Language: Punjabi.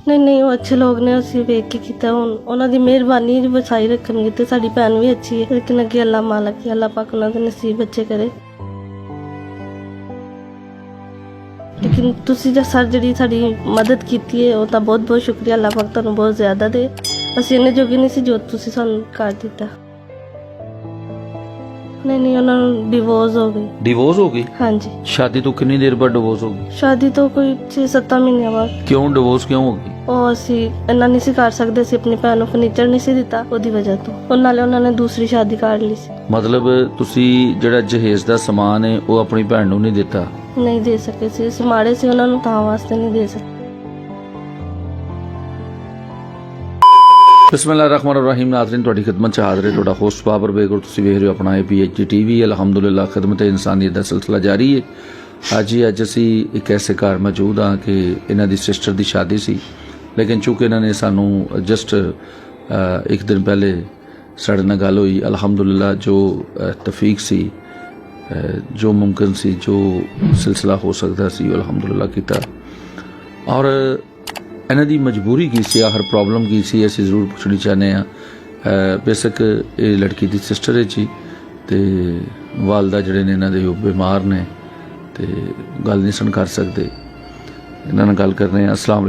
ਨਹੀਂ ਨਹੀਂ, ਉਹ ਅੱਛੇ ਲੋਕ ਨੇ, ਅਸੀਂ ਵੇਖ ਕੇ ਕੀਤਾ। ਹੁਣ ਉਹਨਾਂ ਦੀ ਮਿਹਰਬਾਨੀ ਵਸਾਈ ਰੱਖਣਗੇ ਤੇ ਸਾਡੀ ਭੈਣ ਵੀ ਅੱਛੀ ਹੈ, ਲੇਕਿਨ ਅੱਗੇ ਅੱਲਾ ਮਾਲਕ ਹੈ, ਅੱਲਾ ਪਾਕ ਉਹਨਾਂ ਦੇ ਨਸੀਬ ਅੱਛੇ ਕਰੇ। ਲੇਕਿਨ ਤੁਸੀਂ ਸਰ ਜਿਹੜੀ ਸਾਡੀ ਮਦਦ ਕੀਤੀ ਹੈ ਉਹ ਤਾਂ ਬਹੁਤ ਬਹੁਤ ਸ਼ੁਕਰੀਆ, ਅੱਲਾ ਪਾਕ ਤੁਹਾਨੂੰ ਬਹੁਤ ਜ਼ਿਆਦਾ ਦੇ। ਅਸੀਂ ਇੰਨੇ ਜੋਗੇ ਨਹੀਂ ਸੀ ਜੋ ਤੁਸੀਂ ਸਾਨੂੰ ਕਰ ਦਿੱਤਾ। ਨਹੀਂ, ਉਹਨਾਂ ਨੂੰ ਡਿਵੋਰਸ ਹੋ ਗਈ। डिवोर्स हो गई? ਹਾਂਜੀ, शादी तो कितनी देर बाद डिवोर्स हो गई? ਸ਼ਾਦੀ ਤੋਂ ਕੋਈ 6-7 ਮਹੀਨਿਆਂ ਬਾਅਦ। क्यों डिवोर्स क्यों हो गई? ਉਹ ਅਸੀਂ ਇੰਨਾ ਨਹੀਂ ਸੀ ਕਰ ਸਕਦੇ, ਅਸੀਂ ਆਪਣੀ ਭੈਣ ਨੂੰ ਫਰਨੀਚਰ ਨਹੀਂ ਸੀ ਦਿੱਤਾ ਉਹਦੀ ਵਜ੍ਹਾ ਤੋਂ। ਉਹ ਨਾਲੇ ਉਹਨਾਂ ਨੇ ਦੂਸਰੀ ਸ਼ਾਦੀ ਕਰ ਲਈ ਸੀ। ਮਤਲਬ ਤੁਸੀਂ ਜਿਹੜਾ ਜਹੇਜ਼ ਦਾ ਸਮਾਨ ਹੈ ਉਹ ਆਪਣੀ ਭੈਣ ਨੂੰ ਨਹੀਂ ਦਿੱਤਾ? ਨਹੀਂ ਦੇ ਸਕੇ ਸੀ, ਅਸੀਂ ਮਾੜੇ ਸੀ ਉਹਨਾਂ ਨੂੰ, ਤਾਂ ਵਾਸਤੇ ਨਹੀਂ ਦੇ ਸਕੇ। ਬਿਸਮਿਲ੍ਲਾਹਿਰਰਹਿਮਾਨਿਰਰਹੀਮ। ਨਾਜ਼ਰੀਨ, ਤੁਹਾਡੀ ਖਿਦਮਤ 'ਚ ਹਾਜ਼ਰ ਹੈ ਤੁਹਾਡਾ ਹੋਸਟ ਬਾਬਰ ਬੇਗ, ਔਰ ਤੁਸੀਂ ਵੇਖ ਰਹੇ ਹੋ ਆਪਣਾ APHG TV। ਅਲਹਮਦੁਲਿਲਾ ਖਿਦਮਤ ਇਨਸਾਨੀਅਤ ਦਾ ਸਿਲਸਿਲਾ ਜਾਰੀ ਹੈ। ਅੱਜ ਅਸੀਂ ਇੱਕ ਐਸੇ ਘਰ ਮੌਜੂਦ ਹਾਂ ਕਿ ਇਹਨਾਂ ਦੀ ਸਿਸਟਰ ਦੀ ਸ਼ਾਦੀ ਸੀ, ਲੇਕਿਨ ਚੂँकि ਇਹਨਾਂ ਨੇ ਸਾਨੂੰ ਜਸਟ ਇੱਕ ਦਿਨ ਪਹਿਲੇ ਸਾਡੇ ਨਾਲ ਗੱਲ ਹੋਈ। ਅਲਹਮਦੁਲਿਲਾ ਜੋ ਤੌਫੀਕ ਸੀ, ਜੋ ਮੁਮਕਿਨ ਸੀ, ਜੋ ਸਿਲਸਿਲਾ ਹੋ ਸਕਦਾ ਸੀ, ਅਲਹਮਦੁਲਿਲਾ ਕੀਤਾ। ਔਰ ਇਹਨਾਂ ਦੀ ਮਜਬੂਰੀ ਕੀ ਸੀ, ਆਖਰ ਪ੍ਰੋਬਲਮ ਕੀ ਸੀ, ਅਸੀਂ ਜ਼ਰੂਰ ਪੁੱਛਣੀ ਚਾਹੁੰਦੇ ਹਾਂ। ਬੇਸ਼ੱਕ ਇਹ ਲੜਕੀ ਦੀ ਸਿਸਟਰ ਹੈ ਜੀ, ਅਤੇ ਵਾਲਦਾ ਜਿਹੜੇ ਨੇ ਇਹਨਾਂ ਦੇ ਉਹ ਬਿਮਾਰ ਨੇ ਅਤੇ ਗੱਲ ਨਹੀਂ ਸੁਣ ਕਰ ਸਕਦੇ। ਇਹਨਾਂ ਨਾਲ ਗੱਲ ਕਰ ਰਹੇ ਹਾਂ। ਅਸਲਾਮ